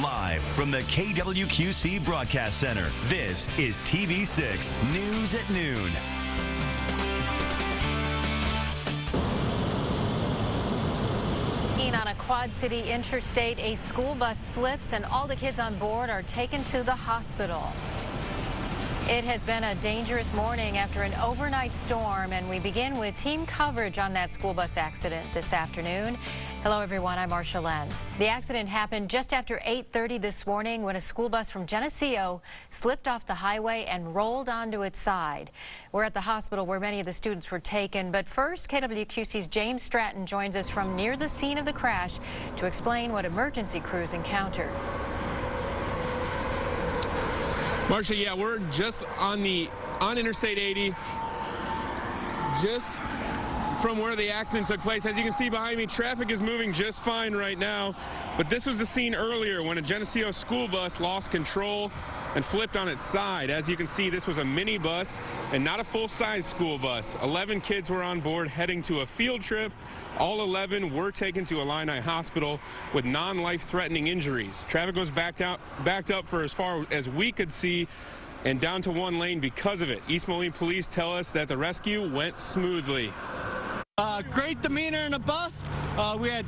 Live from the KWQC Broadcast Center, this is TV6 News at Noon. On a Quad City interstate, a school bus flips and all the kids on board are taken to the hospital. It has been a dangerous morning after an overnight storm, and we begin with team coverage on that school bus accident this afternoon. Hello, everyone. I'm Marcia Lenz. The accident happened just after 8:30 this morning when a school bus from Geneseo slipped off the highway and rolled onto its side. We're at the hospital where many of the students were taken, but first, KWQC's James Stratton joins us from near the scene of the crash to explain what emergency crews encountered. Marcia, yeah, we're just on Interstate 80, just from where the accident took place. As you can see behind me, traffic is moving just fine right now, but this was the scene earlier when a Geneseo school bus lost control and flipped on its side. As you can see, this was a mini bus and not a full-size school bus. 11 kids were on board heading to a field trip. All 11 were taken to Illini Hospital with non-life-threatening injuries. Traffic was backed up for as far as we could see and down to one lane because of it. East Moline police tell us that the rescue went smoothly. Great demeanor in the bus. We had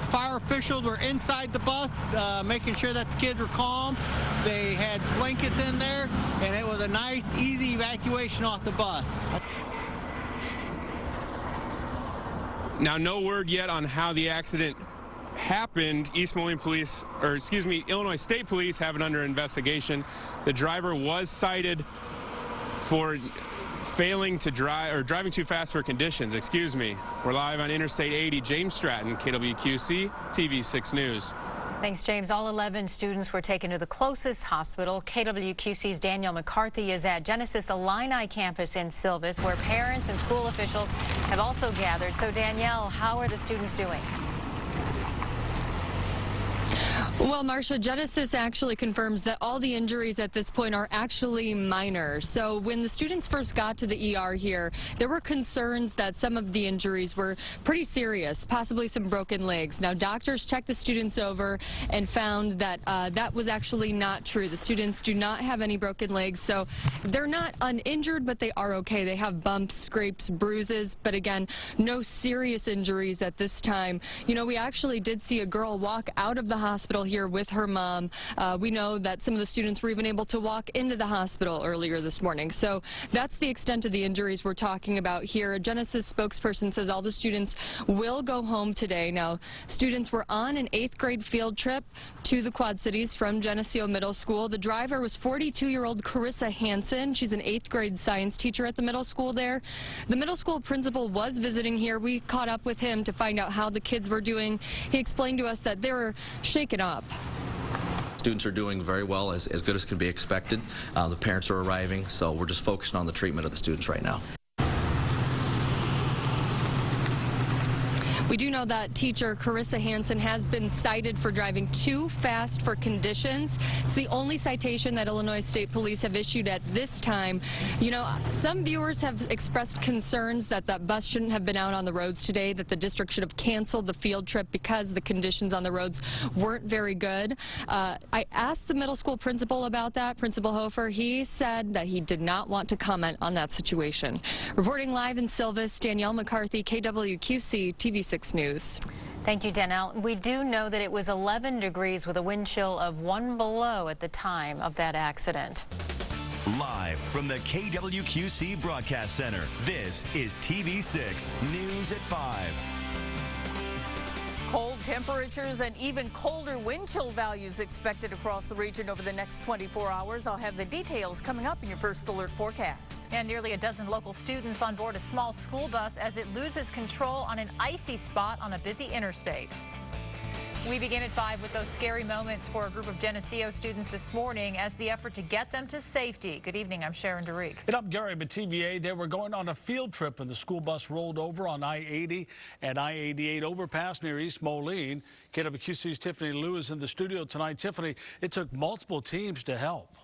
fire officials were inside the bus making sure that the kids were calm. They had blankets in there, and it was a nice, easy evacuation off the bus. Now, no word yet on how the accident happened. East Moline police, or excuse me, Illinois State Police have it under investigation. The driver was cited for failing to drive, or driving too fast for conditions, excuse me. We're live on Interstate 80. James Stratton, KWQC TV6 News. Thanks, James. All 11 students were taken to the closest hospital. KWQC's Danielle McCarthy is at Genesis Illini campus in Silvis, where parents and school officials have also gathered. So, Danielle, how are the students doing? Well, Marcia, Genesis actually confirms that all the injuries at this point are actually minor. So when the students first got to the ER here, there were concerns that some of the injuries were pretty serious, possibly some broken legs. Now, doctors checked the students over and found that that was actually not true. The students do not have any broken legs, so they're not uninjured, but they are okay. They have bumps, scrapes, bruises, but again, no serious injuries at this time. You know, we actually did see a girl walk out of the hospital here with her mom. We know that some of the students were even able to walk into the hospital earlier this morning. So that's the extent of the injuries we're talking about here. A Genesis spokesperson says all the students will go home today. Now, students were on an 8th grade field trip to the Quad Cities from Geneseo Middle School. The driver was 42-year-old Carissa Hansen. She's an 8th grade science teacher at the middle school there. The middle school principal was visiting here. We caught up with him to find out how the kids were doing. He explained to us that they were shaken up. Students are doing very well, as good as can be expected. The parents are arriving, so we're just focusing on the treatment of the students right now. We do know that teacher Carissa Hansen has been cited for driving too fast for conditions. It's the only citation that Illinois State Police have issued at this time. You know, some viewers have expressed concerns that that bus shouldn't have been out on the roads today, that the district should have canceled the field trip because the conditions on the roads weren't very good. I asked the middle school principal about that, Principal Hofer. He said that he did not want to comment on that situation. Reporting live in Silvis, Danielle McCarthy, KWQC TV6 News. Thank you, Danielle. We do know that it was 11 degrees with a wind chill of 1 below at the time of that accident. Live from the KWQC Broadcast Center, this is TV6 News at 5. Cold temperatures and even colder wind chill values expected across the region over the next 24 hours. I'll have the details coming up in your first alert forecast. And nearly a dozen local students on board a small school bus as it loses control on an icy spot on a busy interstate. We begin at 5 with those scary moments for a group of Geneseo students this morning as the effort to get them to safety. Good evening, I'm Sharon DeReek. And I'm Gary at TVA. They were going on a field trip and the school bus rolled over on I-80 and I-88 overpass near East Moline. KWQC's Tiffany Lou is in the studio tonight. Tiffany, it took multiple teams to help.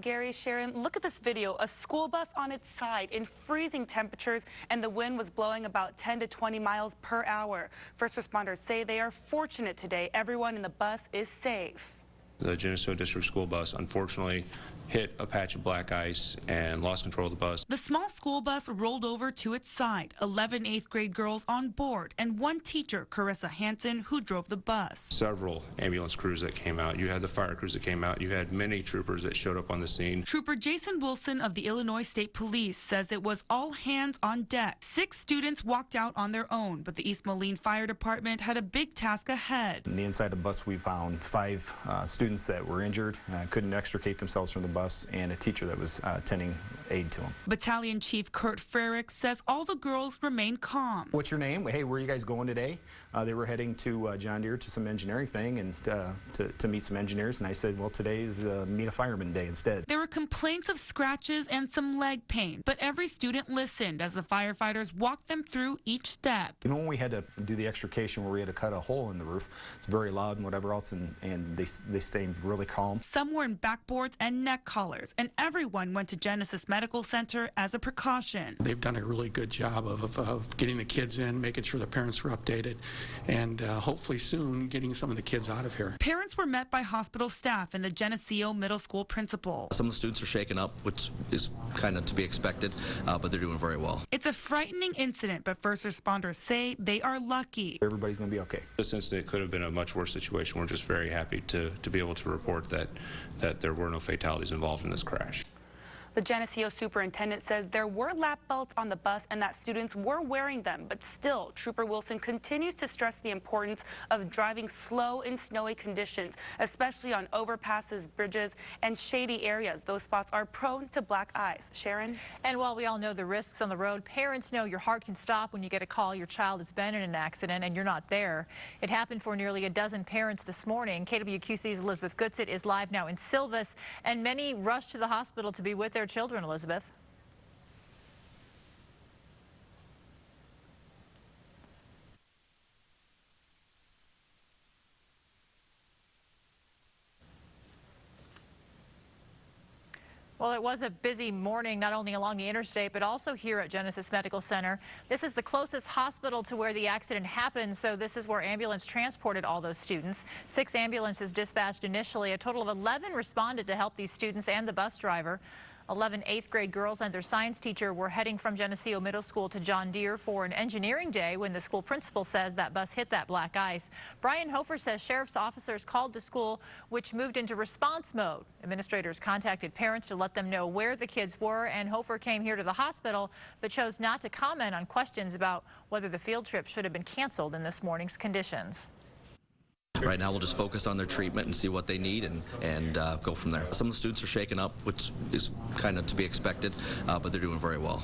Gary, Sharon, look at this video. A school bus on its side in freezing temperatures, and the wind was blowing about 10 to 20 miles per hour. First responders say they are fortunate today. Everyone in the bus is safe. The Geneseo District School Bus unfortunately hit a patch of black ice and lost control of the bus. The small school bus rolled over to its side. 11 8th grade girls on board and one teacher, Carissa Hansen, who drove the bus. Several ambulance crews that came out. You had the fire crews that came out. You had many troopers that showed up on the scene. Trooper Jason Wilson of the Illinois State Police says it was all hands on deck. 6 students walked out on their own, but the East Moline Fire Department had a big task ahead. In the inside of the bus, we found 5 students that were injured, couldn't extricate themselves from the bus, and a teacher that was tending aid to them. Battalion Chief Kurt Frerick says all the girls remain calm. What's your name? Hey, where are you guys going today? They were heading to John Deere to some engineering thing and to meet some engineers, and I said, well, today is meet a fireman day instead. There were complaints of scratches and some leg pain, but every student listened as the firefighters walked them through each step. You know, when we had to do the extrication where we had to cut a hole in the roof, it's very loud and whatever else, and they stayed really calm. Some were in backboards and neck collars, and everyone went to Genesis Medical Center as a precaution. They've done a really good job of getting the kids in, making sure the parents were updated, and hopefully soon getting some of the kids out of here. Parents were met by hospital staff and the Geneseo Middle School principal. Some of the students are shaken up, which is kind of to be expected, but they're doing very well. It's a frightening incident, but first responders say they are lucky. Everybody's going to be okay. This incident could have been a much worse situation. We're just very happy to be able to report that there were no fatalities involved in this crash. The Geneseo superintendent says there were lap belts on the bus and that students were wearing them, but still, Trooper Wilson continues to stress the importance of driving slow in snowy conditions, especially on overpasses, bridges, and shady areas. Those spots are prone to black ice. Sharon? And while we all know the risks on the road, parents know your heart can stop when you get a call your child has been in an accident and you're not there. It happened for nearly a dozen parents this morning. KWQC's Elizabeth Goodsett is live now in Silvis, and many rushed to the hospital to be with their children. Elizabeth. Well, it was a busy morning, not only along the interstate, but also here at Genesis Medical Center. This is the closest hospital to where the accident happened, so this is where ambulance transported all those students. 6 ambulances dispatched initially. A total of 11 responded to help these students and the bus driver. 11 8th grade girls and their science teacher were heading from Geneseo Middle School to John Deere for an engineering day when the school principal says that bus hit that black ice. Brian Hofer says sheriff's officers called the school, which moved into response mode. Administrators contacted parents to let them know where the kids were, and Hofer came here to the hospital but chose not to comment on questions about whether the field trip should have been canceled in this morning's conditions. Right now, we'll just focus on their treatment and see what they need and go from there. Some of the students are shaken up, which is kind of to be expected, but they're doing very well.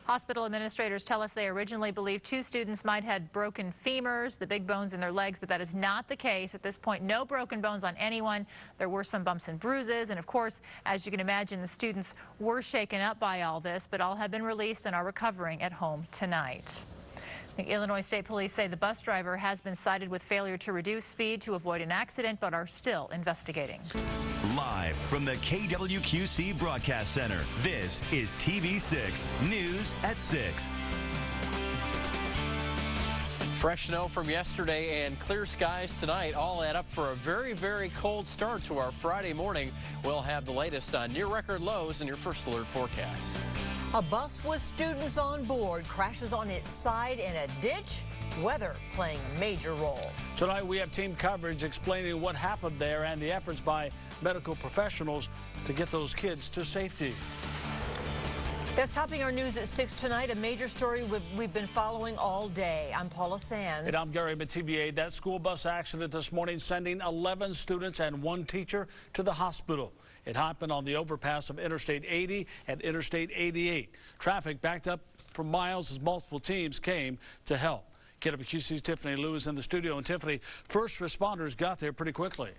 Hospital administrators tell us they originally believed 2 students might have broken femurs, the big bones in their legs, but that is not the case. At this point, no broken bones on anyone. There were some bumps and bruises, and of course, as you can imagine, the students were shaken up by all this, but all have been released and are recovering at home tonight. The Illinois State Police say the bus driver has been cited with failure to reduce speed to avoid an accident, but are still investigating. Live from the KWQC Broadcast Center, this is TV 6 News at 6. Fresh snow from yesterday and clear skies tonight all add up for a very, very cold start to our Friday morning. We'll have the latest on near record lows in your first alert forecast. A bus with students on board crashes on its side in a ditch. Weather playing a major role. Tonight we have team coverage explaining what happened there and the efforts by medical professionals to get those kids to safety. That's topping our news at 6 tonight, a major story we've been following all day. I'm Paula Sands. And I'm Gary Mativier. That school bus accident this morning sending 11 students and 1 teacher to the hospital. It happened on the overpass of Interstate 80 and Interstate 88. Traffic backed up for miles as multiple teams came to help. KWQC's Tiffany Lou is in the studio. And Tiffany, first responders got there pretty quickly.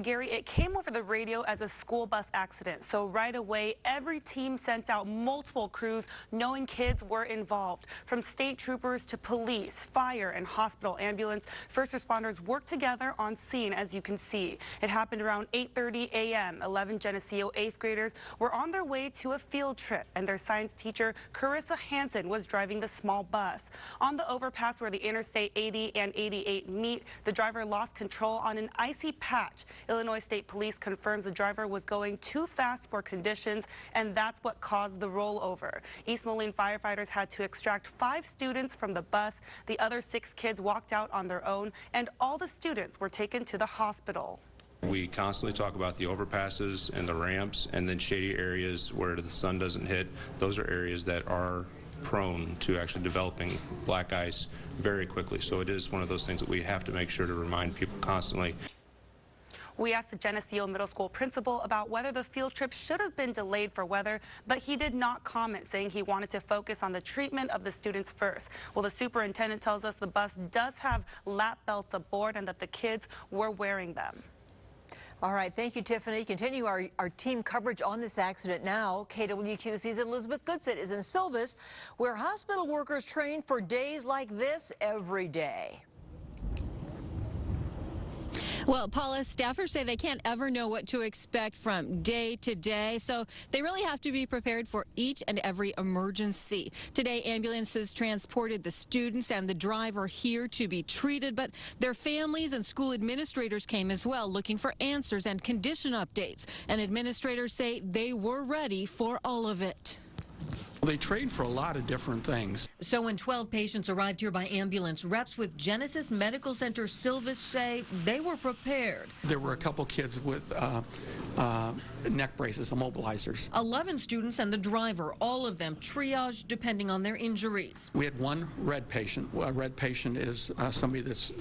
Gary, it came over the radio as a school bus accident. So right away, every team sent out multiple crews knowing kids were involved. From state troopers to police, fire, and hospital ambulance, first responders worked together on scene, as you can see. It happened around 8:30 a.m. 11 Geneseo 8th graders were on their way to a field trip, and their science teacher, Carissa Hansen, was driving the small bus. On the overpass where the Interstate 80 and 88 meet, the driver lost control on an icy patch. Illinois State Police confirms the driver was going too fast for conditions, and that's what caused the rollover. East Moline firefighters had to extract 5 students from the bus. The other 6 kids walked out on their own, and all the students were taken to the hospital. We constantly talk about the overpasses and the ramps, and then shady areas where the sun doesn't hit. Those are areas that are prone to actually developing black ice very quickly. So it is one of those things that we have to make sure to remind people constantly. We asked the Geneseo Middle School principal about whether the field trip should have been delayed for weather, but he did not comment, saying he wanted to focus on the treatment of the students first. Well, the superintendent tells us the bus does have lap belts aboard and that the kids were wearing them. All right, thank you, Tiffany. Continue our team coverage on this accident now. KWQC's Elizabeth Goodsit is in Silvis, where hospital workers train for days like this every day. Well, Paula, staffers say they can't ever know what to expect from day to day, so they really have to be prepared for each and every emergency. Today, ambulances transported the students and the driver here to be treated, but their families and school administrators came as well, looking for answers and condition updates. And administrators say they were ready for all of it. They trade for a lot of different things. So when 12 patients arrived here by ambulance, reps with Genesis Medical Center Silvis say they were prepared. There were a couple kids with neck braces, immobilizers. 11 students and the driver, all of them triaged depending on their injuries. We had one red patient. A red patient is somebody that's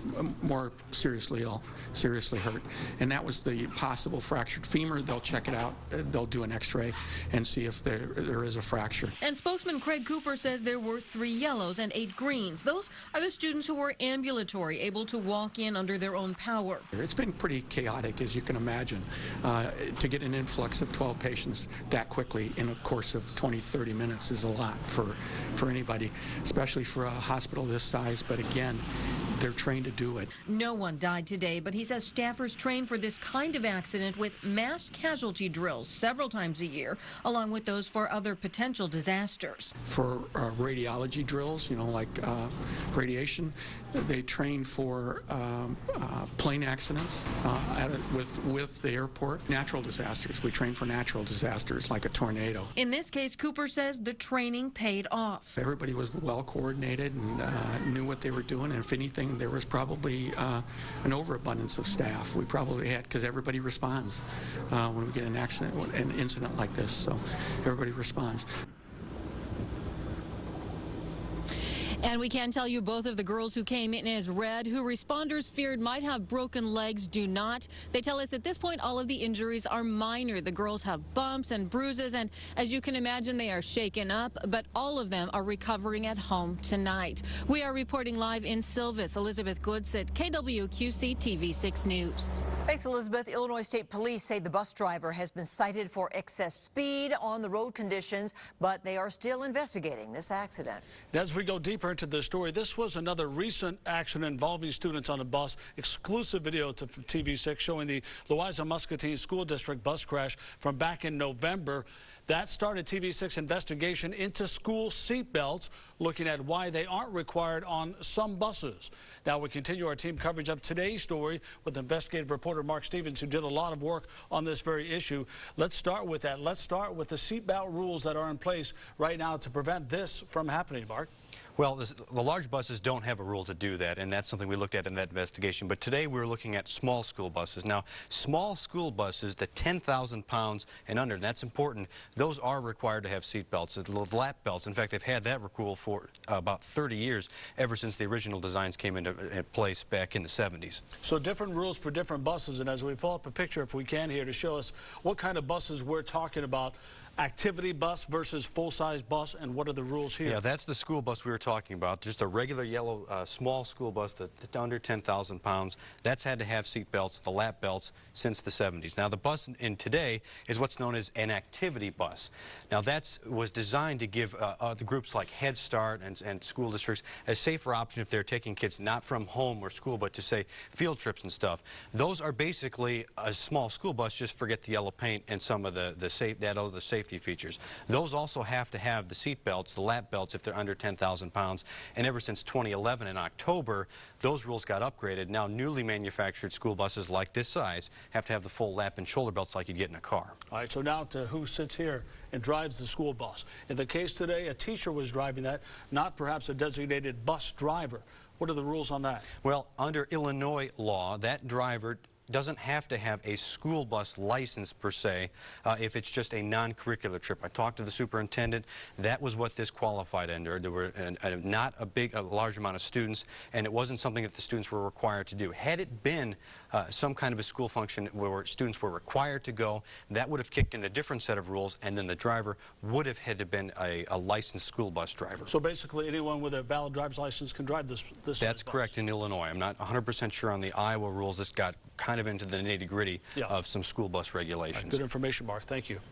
more seriously ill, seriously hurt. And that was the possible fractured femur. They'll check it out. They'll do an x-ray and see if there is a fracture. And spokesman Craig Cooper says there were 3 yellows and 8 greens. Those are the students who were ambulatory, able to walk in under their own power. It's been pretty chaotic, as you can imagine. To get an influx of 12 patients that quickly in a course of 20-30 minutes is a lot for anybody, especially for a hospital this size. But again, they're trained to do it. No one died today, but he says staffers train for this kind of accident with mass casualty drills several times a year, along with those for other potential disasters. For radiology drills, you know, like radiation, they train for plane accidents with the airport. Natural disasters, we train for natural disasters like a tornado. In this case, Cooper says the training paid off. Everybody was well coordinated and knew what they were doing, and if anything, there was probably an overabundance of staff. We probably had, because everybody responds when we get an accident, an incident like this, so everybody responds. And we can tell you both of the girls who came in as red, who responders feared might have broken legs, do not. They tell us at this point all of the injuries are minor. The girls have bumps and bruises, and as you can imagine, they are shaken up, but all of them are recovering at home tonight. We are reporting live in Silvis. Elizabeth Goodsit, KWQC TV 6 News. Thanks, Elizabeth. Illinois State Police say the bus driver has been cited for excess speed on the road conditions, but they are still investigating this accident. And as we go deeper into the story, this was another recent accident involving students on a bus. Exclusive video to TV6 showing the Louisa Muscatine School District bus crash from back in November. That started TV6 investigation into school seatbelts, looking at why they aren't required on some buses. Now we continue our team coverage of today's story with investigative reporter Mark Stevens, who did a lot of work on this very issue. Let's start with that. Let's start with the seatbelt rules that are in place right now to prevent this from happening, Mark. Well, the large buses don't have a rule to do that, and that's something we looked at in that investigation. But today we're looking at small school buses. Now, small school buses, the 10,000 pounds and under, and that's important, those are required to have seat belts, the lap belts. In fact, they've had that rule for about 30 years, ever since the original designs came into place back in the 70s. So different rules for different buses, and as we pull up a picture, if we can, here to show us what kind of buses we're talking about, activity bus versus full-size bus, and what are the rules here? Yeah, that's the school bus we were talking about. Just a regular yellow small school bus that's under 10,000 pounds. That's had to have seat belts, the lap belts, since the 70s. Now the bus in today is what's known as an activity bus. Now that was designed to give the groups like Head Start and school districts a safer option if they're taking kids not from home or school but to say field trips and stuff. Those are basically a small school bus, just forget the yellow paint and some of the safety features. Those also have to have the seat belts, the lap belts if they're under 10,000 pounds, and ever since 2011 in October those rules got upgraded. Now newly manufactured school buses like this size have to have the full lap and shoulder belts like you'd get in a car. All right, so now to who sits here and drives the school bus. In the case today, a teacher was driving that, not perhaps a designated bus driver. What are the rules on that? Well, under Illinois law, that driver doesn't have to have a school bus license per se if it's just a non-curricular trip. I talked to the superintendent. That was what this qualified under. There were not a large amount of students, and it wasn't something that the students were required to do. Had it been some kind of a school function where students were required to go, that would have kicked in a different set of rules, and then the driver would have had to been a licensed school bus driver. So basically anyone with a valid driver's license can drive this That's correct in Illinois. I'm not 100% sure on the Iowa rules. This got kind of into the nitty-gritty of some school bus regulations. Good information, Mark. Thank you.